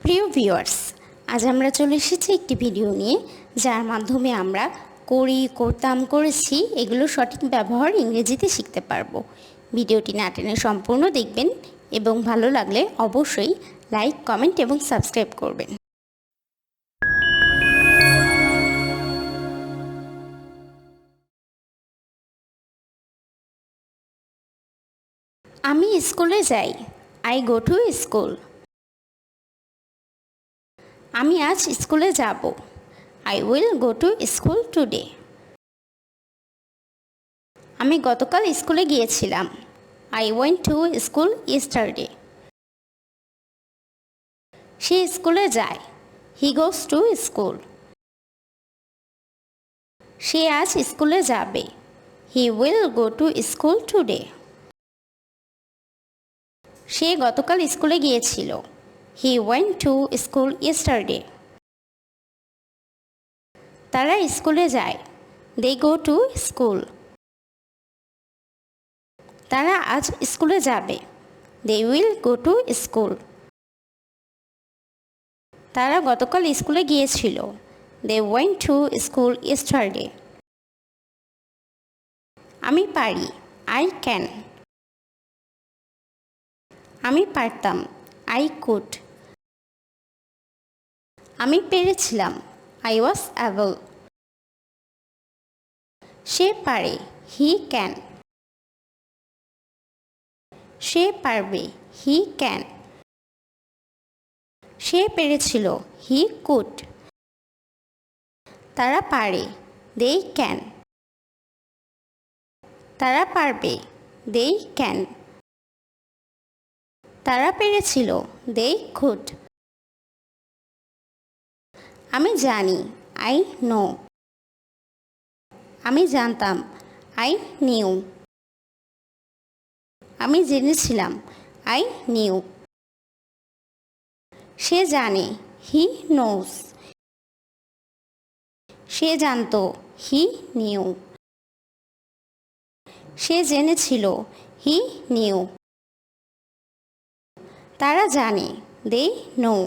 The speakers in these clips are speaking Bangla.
প্রিয় ভিউয়ার্স, আজ আমরা চলে এসেছি একটি ভিডিও নিয়ে, যার মাধ্যমে আমরা করি, করতাম, করেছি এগুলো সঠিক ব্যবহার ইংরেজিতে শিখতে পারবো। ভিডিওটি না টেনে সম্পূর্ণ দেখবেন এবং ভালো লাগলে অবশ্যই লাইক, কমেন্ট এবং সাবস্ক্রাইব করবেন। আমি স্কুলে যাই। I go to school. আমি আজ স্কুলে যাব। I will go to school today. আমি গতকাল স্কুলে গিয়েছিলাম। I went to school yesterday. সে স্কুলে যায়। He goes to school. সে আজ স্কুলে যাবে। He will go to school today. সে গতকাল স্কুলে গিয়েছিল। He went to school yesterday. তারা স্কুলে যায়। They go to school. তারা আজ স্কুলে যাবে। They will go to school. তারা গতকাল স্কুলে গিয়েছিল। They went to school yesterday. আমি পারি। I can. আমি পারতাম। I could. আমি পেরেছিলাম। I was able. সে পারে। He can. সে পারবে। He can. সে পেরেছিল। He could. তারা পারে। They can. তারা পারবে। They can. তারা পেরেছিল। They could. আমি জানি। I know. আমি জানতাম। I knew. আমি জেনেছিলাম। I knew. সে জানে। He knows. সে জানত। He knew. Say জেনেছিল। He knew. তারা জানে। They know.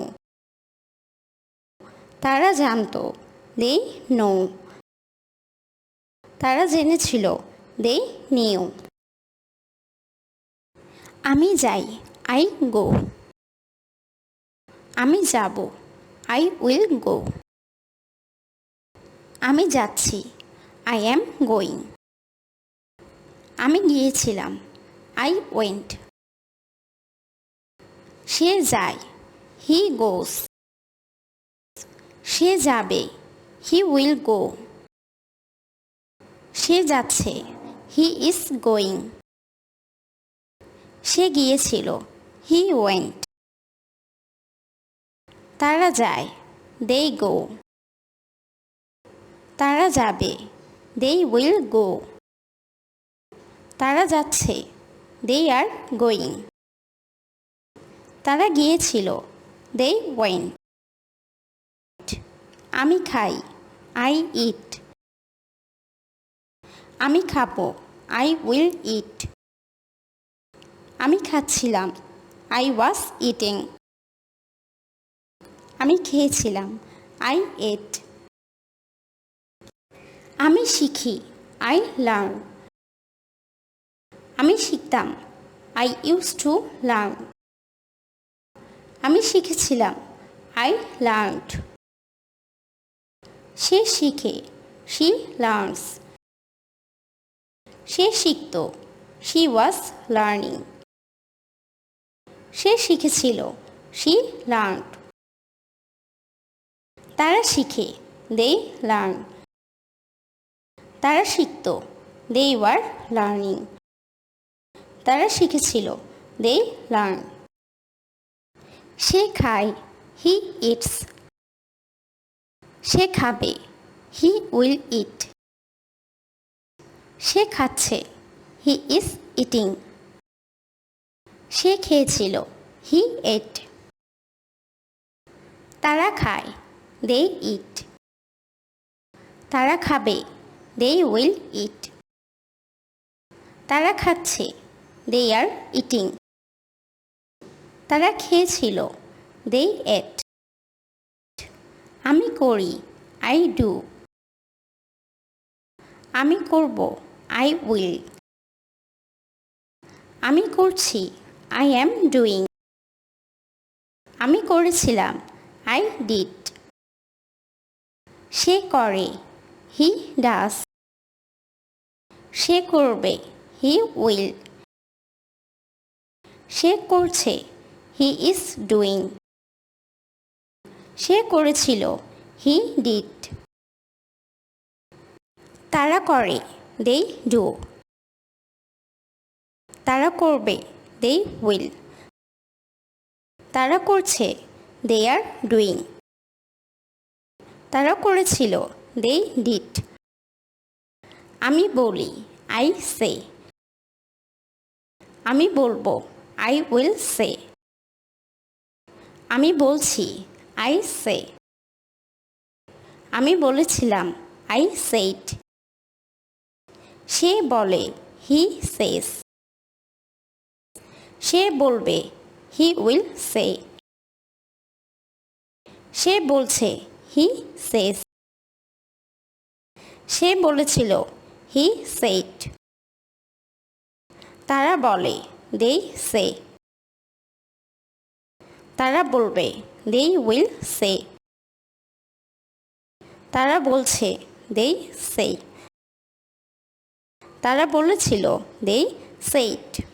তারা জানত। They know. তারা জেনেছিল। They knew. আমি যাই। I go. আমি যাব। I will go. আমি যাচ্ছি। I am going. আমি গিয়েছিলাম। I went. সে যায়। He goes. সে যাবে। He will go. সে যাচ্ছে। He is going. সে গিয়েছিল। He went. তারা যায়। They go. তারা যাবে। They will go. তারা যাচ্ছে। They are going. তারা গিয়েছিল। They went. আমি খাই। I eat. আমি খাবো। I will eat. আমি খাচ্ছিলাম। I was eating. আমি খেয়েছিলাম। I ate. আমি শিখি। I learn. আমি শিখতাম। I used to learn. আমি শিখেছিলাম। I learned. সে শিখে। She learns. Say শিখত। She was learning. Say শিখেছিল। She learned. তারা শিখে। They learn. তারা শিখত। They were learning. তারা শিখেছিল। They learn. সে খায়। He eats. সে খাবে। He will eat. সে খাচ্ছে। He is eating. সে খেয়েছিল। He ate. তারা খায়। They eat. তারা খাবে। They will eat. তারা খাচ্ছে। They are eating. তারা খেয়েছিল। They ate. আমি করি, আই ডু। আমি করব, আই উইল। আমি করছি, আই অ্যাম ডুইং। আমি করেছিলাম, আই ডিড। সে করে, হি ডাজ। সে করবে, হি উইল। সে করছে, হি ইজ ডুইং। সে করেছিল, হি ডিড। তারা করে, দে ডু। তারা করবে, দে উইল। তারা করছে, দে আর ডুইং। তারা করেছিল, দে ডিড। আমি বলি, আই সে। আমি বলবো, আই উইল সে। আমি বলছি, আই সে। আমি বলেছিলাম, আই সেইড। সে বলে, হি সেজ। সে বলবে, হি উইল সে। সে বলছে, হি সেজ। সে বলেছিল, হি সেইড। তারা বলে, দে সে। তারা বলবে, দে উইল সে। তারা বলছে, দে সে। তারা বলেছিল, দে সেইড।